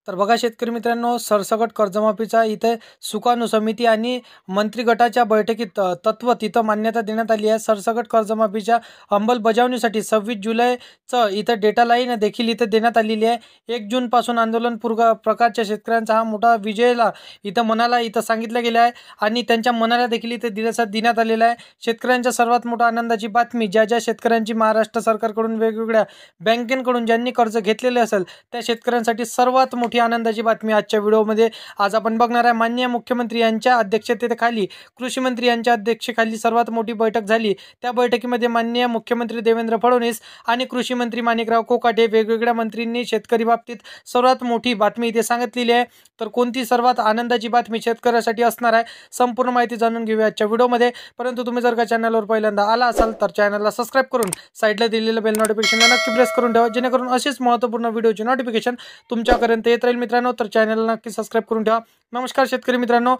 तर बघा शेतकरी मित्रांनो, सरसकट कर्जमाफीचा इथे सुकाणू समिती आणि मंत्री गटाच्या बैठकीत तत्व तिथं मान्यता देण्यात आली आहे. सरसकट कर्जमाफीच्या अंमलबजावणीसाठी 26 जुलैचं इथं डेडलाईन देखील इथं देण्यात आलेली आहे. 1 जूनपासून आंदोलन प्रकारच्या शेतकऱ्यांचा हा मोठा विजयला इथं मनाला इथं सांगितलं गेलं आहे आणि त्यांच्या मनाला देखील इथं दिलासा देण्यात आलेला आहे. शेतकऱ्यांच्या सर्वात मोठा आनंदाची बातमी, ज्या शेतकऱ्यांची महाराष्ट्र सरकारकडून वेगवेगळ्या बँकेकडून ज्यांनी कर्ज घेतलेले असेल त्या शेतकऱ्यांसाठी सर्वात मोठी आनंदाची बातमी आजच्या व्हिडिओमध्ये आज आपण बघणार आहे. माननीय मुख्यमंत्री यांच्या अध्यक्षतेखाली, कृषी मंत्री यांच्या अध्यक्षतेखाली सर्वात मोठी बैठक झाली. त्या बैठकीमध्ये माननीय मुख्यमंत्री देवेंद्र फडणवीस आणि कृषी मंत्री माणिकराव कोकाटे वेगवेगळ्या मंत्रींनी शेतकरी बाबतीत सर्वात मोठी बातमी इथे सांगितलेली आहे. तर कोणती सर्वात आनंदाची बातमी शेतकऱ्यासाठी असणार आहे, संपूर्ण माहिती जाणून घेऊया आजच्या व्हिडिओमध्ये. परंतु तुम्ही जर का चॅनलवर पहिल्यांदा आला असाल तर चॅनलला सबस्क्राईब करून साईडला दिलेलं बेल नोटिफिकेशनला नक्की प्रेस करून ठेवा, जेणेकरून असेच महत्त्वपूर्ण व्हिडिओची नोटिफिकेशन तुमच्यापर्यंत येत राहील. मित्रांनो, तर चॅनलला नक्की सबस्क्राईब करून ठेवा. नमस्कार शेतकरी मित्रांनो,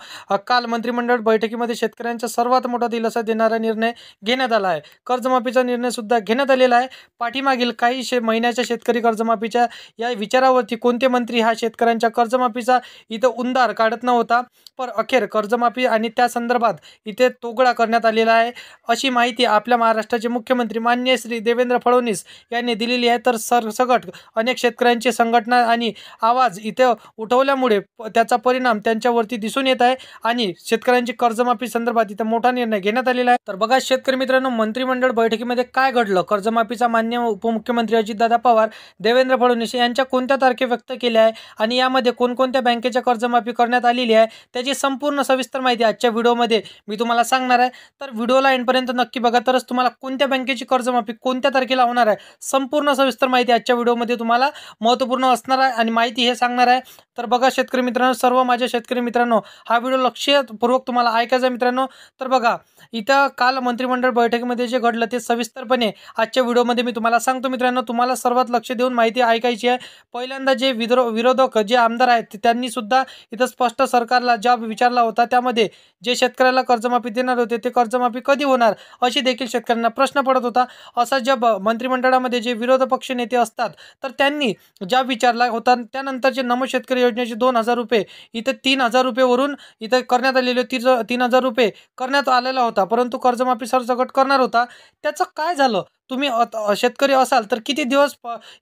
काल मंत्रिमंडळ बैठकीमध्ये शेतकऱ्यांचा सर्वात मोठा दिलासा देणारा निर्णय घेण्यात आला आहे. कर्जमाफीचा निर्णय सुद्धा घेण्यात आलेला आहे. पाठीमागील काही महिन्याच्या शेतकरी कर्जमाफीच्या या विचारावरती कोणते मंत्री हा शेतकऱ्यांच्या कर्जमाफीचा इथं उंदार काढत नव्हता, पण अखेर कर्जमाफी आणि त्या संदर्भात इथे तोगडा करण्यात आलेला आहे, अशी माहिती आपल्या महाराष्ट्राचे मुख्यमंत्री माननीय श्री देवेंद्र फडणवीस यांनी दिलेली आहे. तर सरसकट अनेक शेतकऱ्यांची संघटना आणि आवाज इथे उठवल्यामुळे त्याचा परिणाम त्यांच्यावरती दिसून येत आहे आणि शेतकऱ्यांची कर्जमाफी संदर्भात इथे मोठा निर्णय घेण्यात आलेला आहे. तर बघा शेतकरी मित्रांनो, मंत्रिमंडळ बैठकीमध्ये काय घडलं, कर्जमाफीचा मान्य उपमुख्यमंत्री अजितदादा पवार, देवेंद्र फडणवीस यांच्या कोणत्या तारखे व्यक्त केल्या आहे आणि यामध्ये कोणकोणत्या बँकेच्या कर्जमाफी करण्यात आलेली आहे त्याची संपूर्ण सविस्तर माहिती आजच्या व्हिडिओमध्ये मी तुम्हाला सांगणार आहे. तर व्हिडिओला एंडपर्यंत नक्की बघा, तरच तुम्हाला कोणत्या बँकेची कर्जमाफी कोणत्या तारखेला होणार आहे संपूर्ण सविस्तर माहिती आजच्या व्हिडिओमध्ये तुम्हाला महत्त्वपूर्ण असणार आहे आणि माहिती हे सांगणार आहे. तर बघा शेतकरी मित्रांनो, सर्व माझ्या शेतकरी मित्रांनो, हा व्हिडिओ लक्षपूर्वक तुम्हाला ऐकायचा मित्रांनो. तर बघा इथं काल मंत्रिमंडळ बैठकीमध्ये जे घडलं ते सविस्तरपणे आजच्या व्हिडिओमध्ये मी तुम्हाला सांगतो मित्रांनो. तुम्हाला सर्वात लक्ष देऊन माहिती ऐकायची आहे. पहिल्यांदा जे विरोधक जे आमदार आहेत त्यांनी सुद्धा इथं स्पष्ट सरकारला जॉब विचारला होता. त्यामध्ये जे शेतकऱ्याला कर्जमाफी देणार होते ते कर्जमाफी कधी होणार अशी देखील शेतकऱ्यांना प्रश्न पडत होता. असा जब मंत्रिमंडळामध्ये जे विरोधी पक्ष नेते असतात तर त्यांनी जॉब विचारला होता. त्यानंतरचे नमो शेतकरी योजनेचे 2,000 रुपये इथे 3,000 रुपयेवरून इथे करण्यात आलेले 3,000 रुपये करण्यात आलेला होता, परंतु कर्जमाफी सरसकट करणार होता. त्याचं काय झालं? तुम्ही शेतकरी असाल तर किती दिवस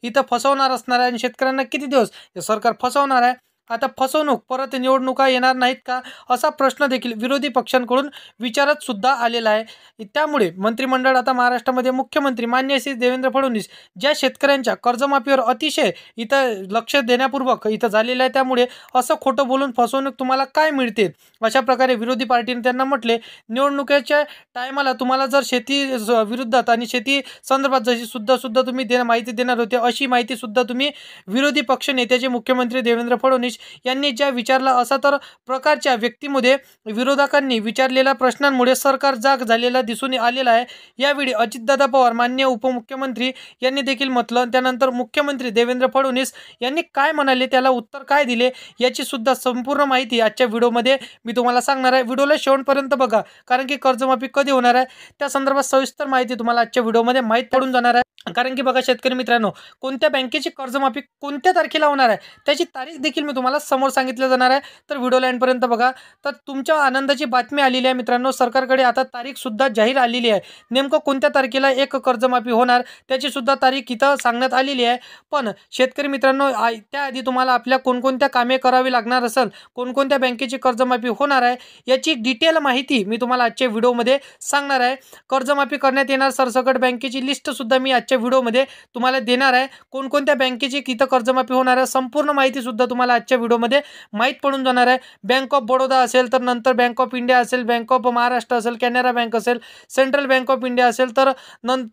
इथं फसवणार असणार आहे आणि शेतकऱ्यांना किती दिवस हे सरकार फसवणार आहे? आता फसवणूक परत निवडणुका येणार नाहीत का असा प्रश्न देखील विरोधी पक्षांकडून विचारत सुद्धा आलेला आहे. त्यामुळे मंत्रिमंडळ आता महाराष्ट्रामध्ये मुख्यमंत्री माननीय श्री देवेंद्र फडणवीस ज्या शेतकऱ्यांच्या कर्जमाफीवर अतिशय इथं लक्ष देण्यापूर्वक इथं झालेलं आहे, त्यामुळे असं खोटं बोलून फसवणूक तुम्हाला काय मिळते अशा प्रकारे विरोधी पार्टीने त्यांना म्हटले. निवडणुकीच्या टायमाला तुम्हाला जर शेती विरुद्धात आणि शेती संदर्भात जशी सुद्धा तुम्ही माहिती देणार होते अशी माहिती सुद्धा तुम्ही विरोधी पक्ष नेत्याचे मुख्यमंत्री देवेंद्र फडणवीस यांनी ज्या विचारला असा तर प्रकारच्या व्यक्तीमध्ये विरोधकांनी विचारलेल्या प्रश्नांमुळे सरकार जाग झालेला दिसून आलेला आहे. यावेळी अजितदादा पवार माननीय उपमुख्यमंत्री यांनी देखील म्हटलं. त्यानंतर मुख्यमंत्री देवेंद्र फडणवीस यांनी काय म्हणाले, त्याला उत्तर काय दिले याची सुद्धा संपूर्ण माहिती आजच्या व्हिडिओमध्ये मी तुम्हाला सांगणार आहे. व्हिडिओला शेवटपर्यंत बघा, कारण की कर्जमाफी कधी होणार आहे त्या संदर्भात सविस्तर माहिती तुम्हाला आजच्या व्हिडिओमध्ये माहीत पडून जाणार आहे. कारण की बघा शेतकरी मित्रांनो, कोणत्या बँकेची कर्जमाफी कोणत्या तारखेला होणार आहे त्याची तारीख देखील मी तुम्हाला समोर सांगितलं जाणार आहे. तर व्हिडिओला एंडपर्यंत बघा. तर तुमच्या आनंदाची बातमी आलेली आहे मित्रांनो, सरकारकडे आता तारीख सुद्धा जाहीर आलेली आहे. नेमकं कोणत्या तारखेला एक कर्जमाफी होणार त्याची सुद्धा तारीख इथं सांगण्यात आलेली आहे. पण शेतकरी मित्रांनो, त्याआधी तुम्हाला आपल्या कोणकोणत्या कामे करावी लागणार असेल, कोणकोणत्या बँकेची कर्जमाफी होणार आहे याची डिटेल माहिती मी तुम्हाला आजच्या व्हिडिओमध्ये सांगणार आहे. कर्जमाफी करण्यात येणार सरसकट बँकेची लिस्ट सुद्धा मी आजच्या व्हिडिओमध्ये तुम्हाला देणार आहे. कोणकोणत्या बँकेची इथं कर्जमाफी होणार आहे संपूर्ण माहिती सुद्धा तुम्हाला आजच्या व्हिडिओमध्ये माहीत पडून जाणार आहे. बँक ऑफ बडोदा असेल, तर नंतर बँक ऑफ इंडिया असेल, बँक ऑफ महाराष्ट्र असेल, कॅनरा बँक असेल, सेंट्रल बँक ऑफ इंडिया असेल, तर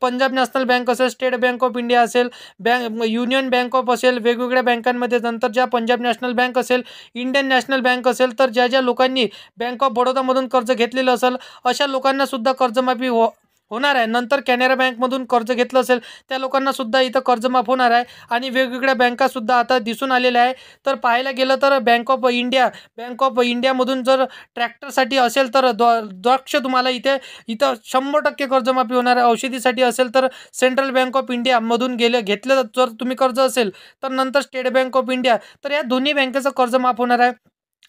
पंजाब नॅशनल बँक असेल, स्टेट बँक ऑफ इंडिया असेल, युनियन बँक ऑफ असेल, वेगवेगळ्या बँकांमध्ये नंतर ज्या पंजाब नॅशनल बँक असेल, इंडियन नॅशनल बँक असेल, तर ज्या लोकांनी बँक ऑफ बडोदामधून कर्ज घेतलेलं असेल अशा लोकांना सुद्धा कर्जमाफी होणार आहे. नंतर कॅनरा बँकमधून कर्ज घेतलं असेल त्या लोकांना सुद्धा इथं कर्ज माफ होणार आहे आणि वेगवेगळ्या बँका सुद्धा आता दिसून आलेल्या आहे. तर पाहायला गेलं तर बँक ऑफ इंडियामधून जर ट्रॅक्टरसाठी असेल तर द्राक्ष तुम्हाला इथं 100% कर्जमाफी होणार आहे. औषधीसाठी असेल तर सेंट्रल बँक ऑफ इंडियामधून घेतलं जर तुम्ही कर्ज असेल तर नंतर स्टेट बँक ऑफ इंडिया, तर या दोन्ही बँकेचं कर्ज माफ होणार आहे.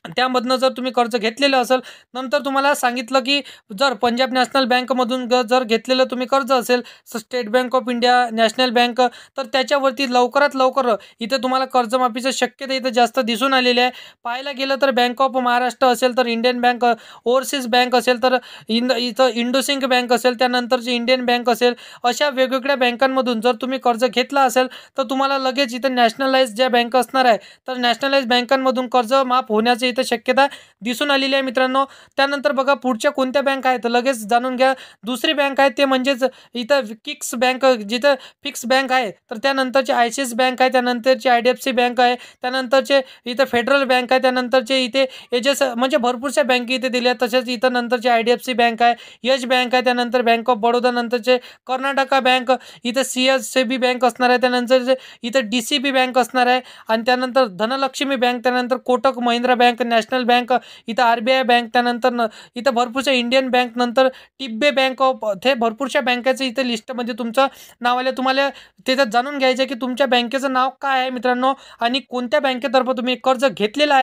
त्यामधनं जर तुम्ही कर्ज घेतलेलं असेल, नंतर तुम्हाला सांगितलं की जर पंजाब नॅशनल बँकमधून जर घेतलेलं तुम्ही कर्ज असेल, state bank of India, national bank, तर त्याच्यावरती लवकरात लवकर इथे तुम्हाला कर्जमाफीची शक्यता इथं जास्त दिसून आलेली आहे. पाहायला गेलं तर बँक ऑफ महाराष्ट्र असेल तर इंडियन बँक, ओव्हरसीज बँक असेल तर इथं इंडोसिंक बँक असेल, त्यानंतरची इंडियन बँक असेल, अशा वेगवेगळ्या बँकांमधून जर तुम्ही कर्ज घेतला असेल तर तुम्हाला लगेच इथं नॅशनलाइज ज्या बँक असणार आहे तर नॅशनलाइज बँकांमधून कर्ज माफ होण्याची इथं शक्यता दिसून आलेली आहे मित्रांनो. त्यानंतर बघा पुढच्या कोणत्या बँक आहेत लगेच जाणून घ्या. दुसरी बँक आहे ते म्हणजेच इथं किक्स बँक, जिथं फिक्स बँक आहे, तर त्यानंतरची ICICI बँक आहे, त्यानंतरची IDFC बँक आहे, त्यानंतरचे इथं फेडरल बँक आहे, त्यानंतरचे इथे एजेस म्हणजे भरपूरशा बँक इथे दिल्या. तसेच इथं नंतरची IDFC बँक आहे, यश बँक आहे, त्यानंतर बँक ऑफ बडोदा, नंतरचे कर्नाटका बँक, इथं CSB बँक असणार आहे, त्यानंतर इथं DCB बँक असणार आहे आणि त्यानंतर धनलक्ष्मी बँक, त्यानंतर Kotak Mahindra bank, national bank, इथं RBI बँक, त्यानंतर इथं भरपूरशा इंडियन बँक, नंतर टिब्बे बँक ऑफ, हे भरपूरशा बँकेचं इथं लिस्टमध्ये तुमचं नाव आलं. तुम्हाला त्याच्यात जाणून घ्यायचं आहे की तुमच्या बँकेचं नाव काय आहे मित्रांनो आणि कोणत्या बँकेतर्फे तुम्ही कर्ज घेतलेलं आहे.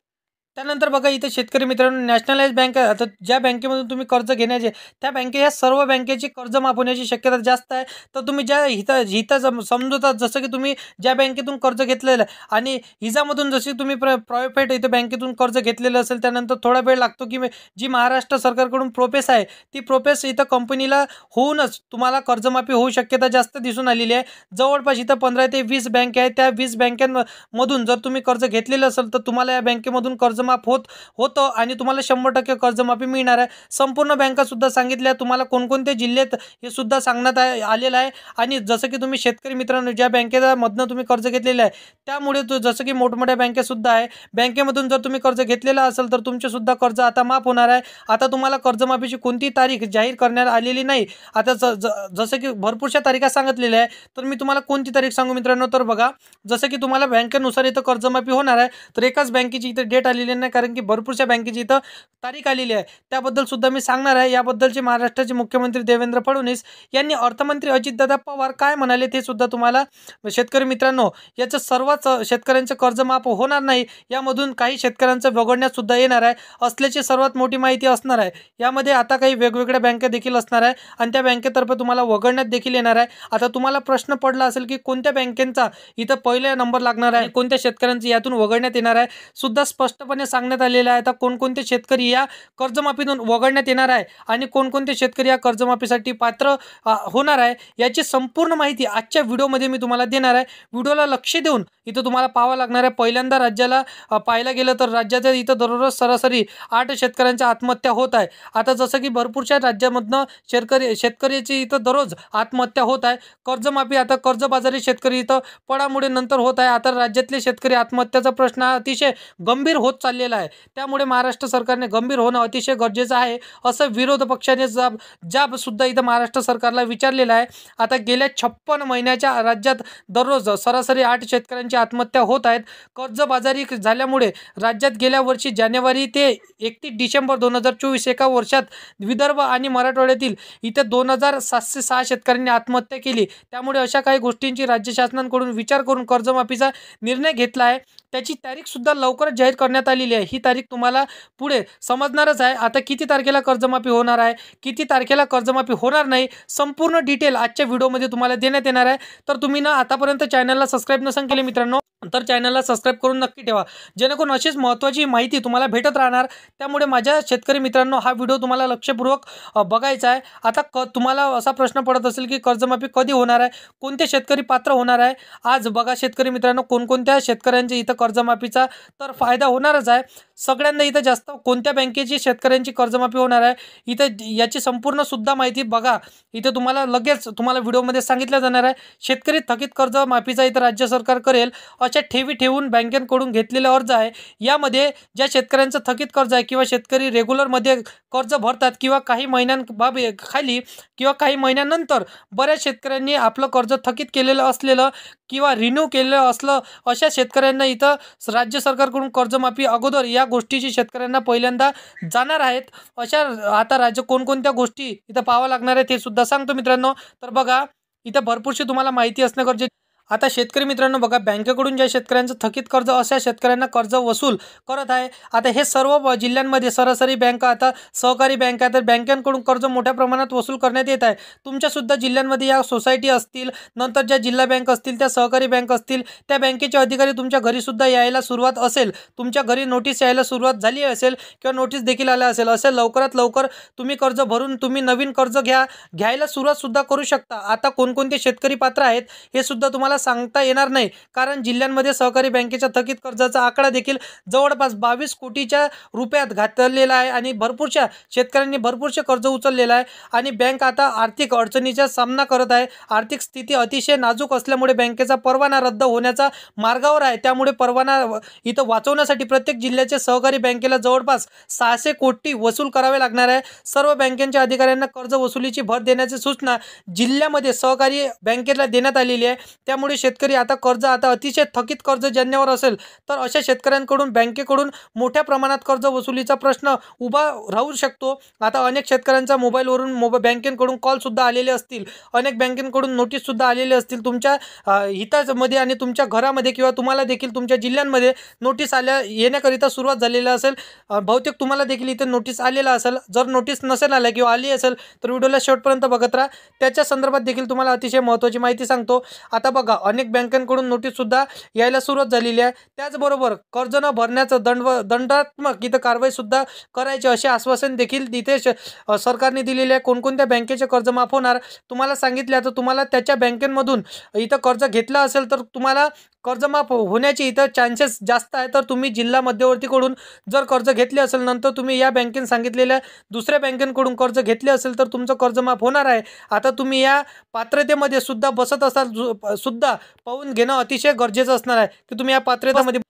त्यानंतर बघा इथे शेतकरी मित्रांनो, नॅशनलाइज बँक आहे. आता ज्या बँकेमधून तुम्ही कर्ज घेण्याचे त्या या सर्व बँकेची कर्ज माफ होण्याची शक्यता जास्त आहे. तर तुम्ही ज्या समजतात, जसं की तुम्ही ज्या बँकेतून कर्ज घेतलेलं आहे आणि हिजामधून जशी तुम्ही प्रायव्हेट इथे बँकेतून कर्ज घेतलेलं असेल, त्यानंतर थोडा वेळ लागतो की जी महाराष्ट्र सरकारकडून प्रोसेस आहे ती प्रोसेस इथं कंपनीला होऊनच तुम्हाला कर्जमाफी होऊ शक्यता जास्त दिसून आलेली आहे. जवळपास इथं 15 ते 20 बँक आहे. त्या 20 बँकांमधून जर तुम्ही कर्ज घेतलेलं असेल तर तुम्हाला या बँकेमधून कर्जमाफ होतं आणि तुम्हाला 100% कर्जमाफी मिळणार आहे. संपूर्ण बँका सुद्धा सांगितल्या तुम्हाला कोणकोणते जिल्ह्यात हे सुद्धा सांगण्यात आलेलं आहे. आणि जसं की तुम्ही शेतकरी मित्रांनो ज्या बँकेमधनं तुम्ही कर्ज घेतलेलं आहे त्यामुळे जसं की मोठमोठ्या बँका सुद्धा आहे, बँकेमधून जर तुम्ही कर्ज घेतलेलं असेल तर तुमचे सुद्धा कर्ज आता माफ होणार आहे. आता तुम्हाला कर्जमाफीची कोणती तारीख जाहीर करण्यात आलेली नाही. आता जसं की भरपूरशा तारीखा सांगितलेल्या आहे, तर मी तुम्हाला कोणती तारीख सांगू मित्रांनो, तर बघा जसं की तुम्हाला बँकेनुसार इथं कर्जमाफी होणार आहे. तर एकाच बँकेची इथं डेट आलेली नाही, कारण की भरपूरशा बँकेची इथं तारीख आलेली आहे. त्याबद्दल सुद्धा मी सांगणार आहे. याबद्दलचे महाराष्ट्राचे मुख्यमंत्री देवेंद्र फडणवीस यांनी अर्थमंत्री अजितदादा पवार काय म्हणाले ते सुद्धा तुम्हाला शेतकरी मित्रांनो, याचं सर्वच शेतकऱ्यांचं कर्ज माफ होणार नाही, यामधून काही शेतकऱ्यांचं वगळण्यात सुद्धा येणार आहे असल्याची सर्वात मोठी माहिती असणार आहे. यामध्ये आता काही वेगवेगळ्या बँका देखील असणार आहे आणि त्या बँकेतर्फे तुम्हाला वगळण्यात देखील येणार आहे. आता तुम्हाला प्रश्न पडला असेल की कोणत्या बँकेचा इथं पहिला नंबर लागणार आहे, कोणत्या शेतकऱ्यांचं यातून वगळण्यात येणार आहे, सुद्धा स्पष्टपणे सांगण्यात आलेलं आहे. आता कोणकोणते शेतकरी या कर्जमाफीतून वगळण्यात येणार आहे आणि कोणकोणते शेतकरी या कर्जमाफीसाठी पात्र होणार आहे याची संपूर्ण माहिती आजच्या व्हिडिओमध्ये मी तुम्हाला देणार आहे. व्हिडिओला लक्ष देऊन इथं तुम्हाला पाहावं लागणार आहे. पहिल्यांदा राज्याला पाहायला गेलं तर राज्याच्या इथं दररोज सरासरी 8 शेतकऱ्यांच्या आत्महत्या होत आहे. आता जसं की भरपूरशा राज्यामधनं शेतकऱ्याची इथं दररोज आत्महत्या होत आहे. कर्जमाफी आता कर्जबाजारी शेतकरी इथं पडामुळे नंतर होत आहे. आता राज्यातले शेतकरी आत्महत्याचा प्रश्न अतिशय गंभीर होत चाललेला आहे. त्यामुळे महाराष्ट्र सरकारने गंभीर होणं अतिशय गरजेचं आहे असं विरोध पक्षाने जाब सुद्धा इथं महाराष्ट्र सरकारला विचारलेलं आहे. आता गेल्या 56 महिन्याच्या राज्यात दररोज सरासरी 8 शेतकऱ्यांची आत्महत्या होत आहेत. कर्जबाजारी झाल्यामुळे राज्यात गेल्या वर्षी जानेवारी ते 31 डिसेंबर 2024 एका वर्षात विदर्भ आणि मराठवाड्यातील इथे 2706 शेतकऱ्यांनी आत्महत्या केली. त्यामुळे अशा काही गोष्टींची राज्य शासनाकडून विचार करून कर्जमाफीचा निर्णय घेतला आहे. त्याची तारीख सुद्धा लवकरच जाहीर करण्यात आलेली आहे. ही तारीख तुम्हाला पुढे समजणारच आहे. आता किती तारखेला कर्जमाफी होणार आहे, किती तारखेला कर्जमाफी होणार नाही, संपूर्ण डिटेल आजच्या व्हिडिओमध्ये तुम्हाला देण्यात येणार आहे. तर तुम्ही ना आतापर्यंत चॅनलला सबस्क्राईब नसेल केले मित्रांनो, तर चॅनलला सबस्क्राईब करून नक्की ठेवा, जेणेकरून अशीच महत्त्वाची माहिती तुम्हाला भेटत राहणार. त्यामुळे माझ्या शेतकरी मित्रांनो हा व्हिडिओ तुम्हाला लक्षपूर्वक बघायचा आहे. आता तुम्हाला असा प्रश्न पडत असेल की कर्जमाफी कधी होणार आहे, कोणते शेतकरी पात्र होणार आहे. आज बघा शेतकरी मित्रांनो कोणकोणत्या शेतकऱ्यांच्या इथं कर्जमाफीचा तर फायदा होणारच आहे. सगळ्यांना इथं जास्त कोणत्या बँकेची शेतकऱ्यांची कर्जमाफी होणार आहे इथं याची संपूर्ण सुद्धा माहिती बघा. इथं तुम्हाला लगेच तुम्हाला व्हिडिओमध्ये सांगितलं जाणार आहे. शेतकरी थकीत कर्जमाफीचा इथं राज्य सरकार करेल अशा ठेवी ठेवून बँकेकडून घेतलेले अर्ज आहे. यामध्ये ज्या शेतकऱ्यांचं थकीत कर्ज आहे किंवा शेतकरी रेग्युलरमध्ये कर्ज भरतात किंवा काही महिन्यांबाबी खाली किंवा काही महिन्यानंतर बऱ्याच शेतकऱ्यांनी आपलं कर्ज थकीत केलेलं असलेलं किंवा रिन्यू केलेलं असलं अशा शेतकऱ्यांना इथं राज्य सरकारकडून कर्जमाफी अगोदर या गोष्टीची शेतकऱ्यांना पहिल्यांदा जाणार आहेत. अशा आता राज्य कोणकोणत्या गोष्टी इथं पाहावं लागणार आहेत हे सुद्धा सांगतो मित्रांनो. तर बघा इथं भरपूरशी तुम्हाला माहिती असणं गरजेचं. आता शेतकरी मित्रांनो बघा, बँकेकडून ज्या शेतकऱ्यांचं थकीत कर्ज अशा शेतकऱ्यांना कर्ज वसूल करत आहे. आता हे सर्व जिल्ह्यांमध्ये सरासरी बँका आता सहकारी बँका तर बँकांकडून कर्ज मोठ्या प्रमाणात वसूल करण्यात येत आहे. तुमच्यासुद्धा जिल्ह्यांमध्ये या सोसायटी असतील, नंतर ज्या जिल्हा बँक असतील, त्या सहकारी बँक असतील, त्या बँकेचे अधिकारी तुमच्या घरीसुद्धा यायला सुरुवात असेल, तुमच्या घरी नोटीस यायला सुरुवात झाली असेल किंवा नोटीस देखील आल्या असेल. असे लवकरात लवकर तुम्ही कर्ज भरून तुम्ही नवीन कर्ज घ्यायला सुरुवातसुद्धा करू शकता. आता कोणकोणते शेतकरी पात्र आहेत हे सुद्धा तुम्हाला सांगता येणार नाही, कारण जिल्ह्यांमध्ये सहकारी बँकेच्या थकीत कर्जाचा आकडा देखील जवळपास 22 कोटीच्या रुपयात घातलेला आहे आणि भरपूरशा शेतकऱ्यांनी भरपूरसे कर्ज उचललेलं आहे आणि बँक आता आर्थिक अडचणीचा सामना करत आहे. आर्थिक स्थिती अतिशय नाजूक असल्यामुळे बँकेचा परवाना रद्द होण्याचा मार्गावर आहे. त्यामुळे परवाना इथं वाचवण्यासाठी प्रत्येक जिल्ह्याच्या सहकारी बँकेला जवळपास 600 कोटी वसूल करावे लागणार आहे. सर्व बँकेच्या अधिकाऱ्यांना कर्ज वसुलीची भर देण्याची सूचना जिल्ह्यामध्ये सहकारी बँकेला देण्यात आलेली आहे. त्यामुळे शेतकरी आता अतिशय थकीत कर्ज ज्यांच्यावर असेल तर अशा शेतकऱ्यांकडून बँकेकडून मोठ्या प्रमाणात कर्ज वसुलीचा प्रश्न उभा राहू शकतो. आता अनेक शेतकऱ्यांचा मोबाईलवरून बँकेकडून कॉल सुद्धा आलेले असतील, अनेक बँकेकडून नोटीस सुद्धा आलेले असतील. तुमच्या हितामध्ये आणि तुमच्या घरामध्ये किंवा तुम्हाला देखील तुमच्या जिल्ह्यांमध्ये नोटीस येण्याकरिता सुरुवात झालेली असेल. बहुतेक तुम्हाला देखील इथे नोटीस आलेला असेल. जर नोटीस नसेल आल्या किंवा आली असेल तर व्हिडिओला शेवटपर्यंत बघत राहा. त्याच्या संदर्भात देखील तुम्हाला अतिशय महत्त्वाची माहिती सांगतो. आता बघा, अनेक बँकांकडून नोटीस सुद्धा यायला सुरुवात झालेली आहे. त्याचबरोबर कर्ज न भरण्याचं दंडात्मक इथं कारवाई सुद्धा करायची असे आश्वासन देखील इथे सरकारने दिलेले आहे. कोणकोणत्या बँकेचे कर्ज माफ होणार तुम्हाला सांगितले. आता तुम्हाला त्याच्या बँकेमधून इथं कर्ज घेतलं असेल तर तुम्हाला कर्ज माफ होण्याचे इथं चान्सेस जास्त आहे. तर तुम्ही जिल्हा मध्यवर्तीकडून जर कर्ज घेतले असेल, नंतर तुम्ही या बँकेने सांगितलेल्या दुसऱ्या बँकेकडून कर्ज घेतले असेल तर तुमचं कर्ज माफ होणार आहे. आता तुम्ही या पात्रतेमध्ये सुद्धा बसत असाल सुद्धा पाहून घेणं अतिशय गरजेचं असणार आहे की तुम्ही या पात्रतेमध्ये.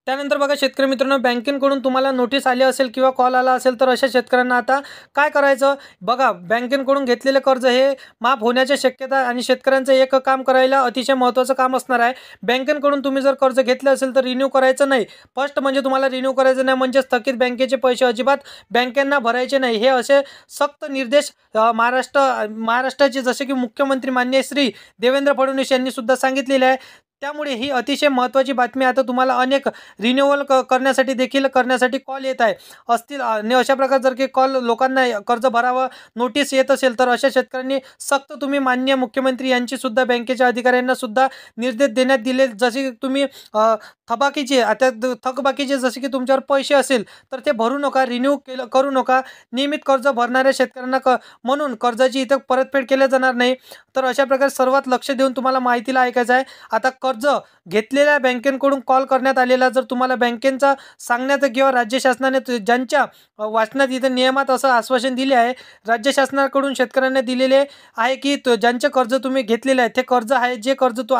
त्यानंतर बघा शेतकरी मित्रांनो, बँकेकडून तुम्हाला नोटीस आली असेल किंवा कॉल आला असेल तर अशा शेतकऱ्यांना आता काय करायचं बघा. बँकेकडून घेतलेले कर्ज हे माफ होण्याची शक्यता आणि शेतकऱ्यांचं एक काम करायला अतिशय महत्त्वाचं काम असणार आहे. बँकेकडून तुम्ही जर कर्ज घेतलं असेल तर रिन्यू करायचं नाही. फर्स्ट म्हणजे तुम्हाला रिन्यू करायचं नाही, म्हणजे थकीत बँकेचे पैसे अजिबात बँकांना भरायचे नाही. हे असे सक्त निर्देश महाराष्ट्राचे जसे की मुख्यमंत्री माननीय श्री देवेंद्र फडणवीस यांनी सुद्धा सांगितलेले आहे. त्यामुळे ही अतिशय महत्त्वाची बातमी. आता तुम्हाला अनेक रिन्युअल करण्यासाठी कॉल येत आहे असतील आणि अशा प्रकारे जर की कॉल लोकांना कर्ज भरावं नोटीस येत असेल तर अशा शेतकऱ्यांनी सक्त तुम्ही माननीय मुख्यमंत्री यांची सुद्धा बँकेच्या अधिकाऱ्यांना सुद्धा निर्देश देण्यात दिले. जसे की तुम्ही थकबाकीचे जसे की तुमच्यावर पैसे असेल तर ते भरू नका, रिन्यू करू नका. नियमित कर्ज भरणाऱ्या शेतकऱ्यांना म्हणून कर्जाची इथं परतफेड केल्या जाणार नाही. तर अशा प्रकारे सर्वात लक्ष देऊन तुम्हाला माहितीला ऐकायचं आहे. आता कर्ज घेतलेल्या बँकेकडून कॉल करण्यात आलेला जर तुम्हाला बँकेचा सांगण्याचं किंवा राज्य शासनाने ज्यांच्या वाचनात इथं नियमात असं आश्वासन दिले आहे, राज्य शासनाकडून शेतकऱ्यांना दिलेले आहे की ज्यांचे कर्ज तुम्ही घेतलेले आहे ते कर्ज आहे, जे कर्ज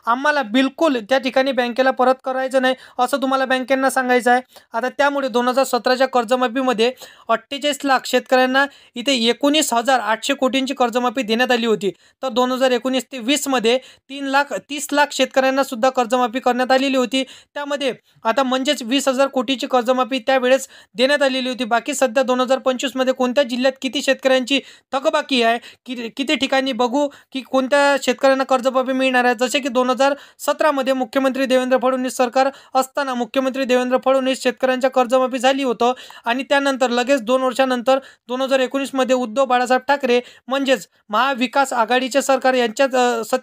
आम्हाला बिलकुल त्या ठिकाणी बँकेला परत करायचं नाही असं तुम्हाला बँकेंना सांगायचं आहे. आता त्यामुळे 2017च्या कर्जमाफीमध्ये 48 लाख शेतकऱ्यांना इथे 19,800 कोटींची कर्जमाफी देण्यात आली होती. तर 2019 ते 20 मध्ये 3,30 लाख शेतकऱ्यांना सुद्धा कर्जमाफी करण्यात आलेली होती. त्यामध्ये आता म्हणजेच 20,000 कोटीची कर्जमाफी त्यावेळेस देण्यात आलेली होती. बाकी सध्या 2025 मध्ये कोणत्या जिल्ह्यात किती शेतकऱ्यांची थकबाकी आहे, किती ठिकाणी बघू की कोणत्या शेतकऱ्यांना कर्जमाफी मिळणार आहे. जसे की 2017 मध्ये मुख्यमंत्री देवेंद्र फडणवीस सरकार असताना मुख्यमंत्री देवेंद्र फडणवीस शेतकऱ्यांच्या कर्जमाफी झाली होतं आणि त्यानंतर लगेच 2 वर्षानंतर 2019 मध्ये उद्धव बाळासाहेब ठाकरे म्हणजेच महाविकास आघाडीचे सरकार यांच्यात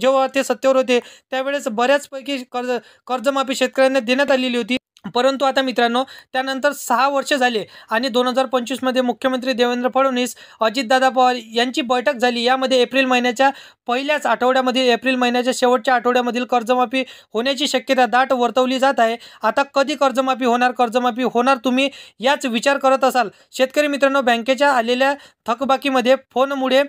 जेव्हा ते सत्तेवर होते त्यावेळेस बऱ्याचपैकी कर्जमाफी शेतकऱ्यांना देण्यात आलेली होती. परंतु आता मित्रांनो त्यानंतर 6 वर्ष झाले आणि 2025 मध्ये मुख्यमंत्री देवेंद्र फडणवीस, अजितदादा पवार यांची बैठक झाली. यामध्ये एप्रिल महिन्याच्या पहिल्याच आठवड्यामधील, एप्रिल महिन्याच्या शेवटच्या आठवड्यामधील कर्जमाफी होण्याची शक्यता दाट वर्तवली जात आहे. आता कधी कर्जमाफी होणार तुम्ही याच विचार करत असाल. शेतकरी मित्रांनो, बँकेच्या आलेल्या थकबाकीमध्ये फोनमुळे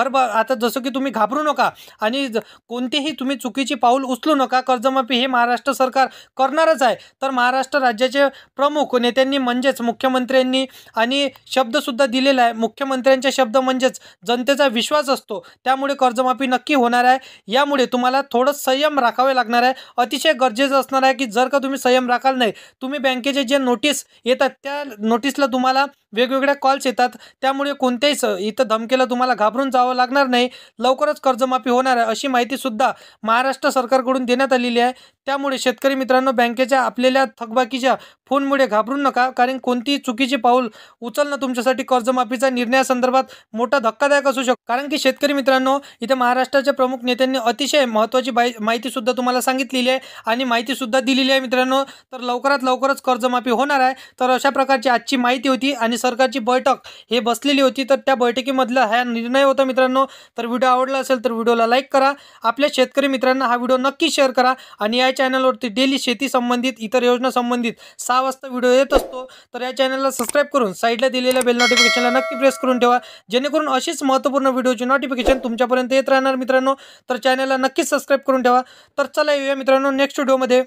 आता जसं की तुम्ही घाबरू नका आणि कोणतेही तुम्ही चुकीची पाऊल उचलू नका. कर्जमाफी हे महाराष्ट्र सरकार करणारच आहे. तर महाराष्ट्र राज्याचे प्रमुख नेत्यांनी म्हणजेच मुख्यमंत्र्यांनी आणि शब्दसुद्धा दिलेला आहे. मुख्यमंत्र्यांचे शब्द म्हणजेच जनतेचा विश्वास असतो. त्यामुळे कर्जमाफी नक्की होणार आहे. यामुळे तुम्हाला थोडं संयम राखावे लागणार आहे. अतिशय गरजेचं असणार आहे की जर का तुम्ही संयम राखाल नाही, तुम्ही बँकेचे जे नोटीस येतात त्या नोटीसला तुम्हाला वेगवेगळ्या कॉल्स येतात. त्यामुळे कोणत्याही इथं धमकीला तुम्हाला घाबरून जावं लागणार नाही. लवकरच कर्जमाफी होणार आहे अशी माहितीसुद्धा महाराष्ट्र सरकारकडून देण्यात आलेली आहे. त्यामुळे शेतकरी मित्रांनो, बँकेच्या आपलेल्या थकबाकीच्या फोनमुळे घाबरू नका, कारण कोणतीही चुकीची पाऊल उचलणं तुमच्यासाठी कर्जमाफीचा निर्णयासंदर्भात मोठा धक्कादायक असू शकतो. कारण की शेतकरी मित्रांनो, इथे महाराष्ट्राच्या प्रमुख नेत्यांनी अतिशय महत्त्वाची माहितीसुद्धा तुम्हाला सांगितलेली आहे आणि माहितीसुद्धा दिलेली आहे मित्रांनो. तर लवकरच कर्जमाफी होणार आहे. तर अशा प्रकारची आजची माहिती होती आणि सरकारची बैठक हे बसलेली होती. तर त्या बैठकीमधला हा निर्णय होता मित्रांनो. तर व्हिडिओ आवडला असेल तर व्हिडिओला लाईक करा. आपल्या शेतकरी मित्रांना हा व्हिडिओ नक्की शेअर करा आणि या चॅनलवरती डेली शेती संबंधित, इतर योजना संबंधित 6 वाजता व्हिडिओ येत असतो. तर या चॅनलला सबस्क्राईब करून साईडला दिलेल्या बेल नोटिफिकेशनला नक्की प्रेस करून ठेवा, जेणेकरून अशीच महत्त्वपूर्ण व्हिडिओची नोटिफिकेशन तुमच्यापर्यंत येत राहणार मित्रांनो. तर चॅनलला नक्कीच सबस्क्राईब करून ठेवा. तर चला येऊया मित्रांनो नेक्स्ट व्हिडिओमध्ये.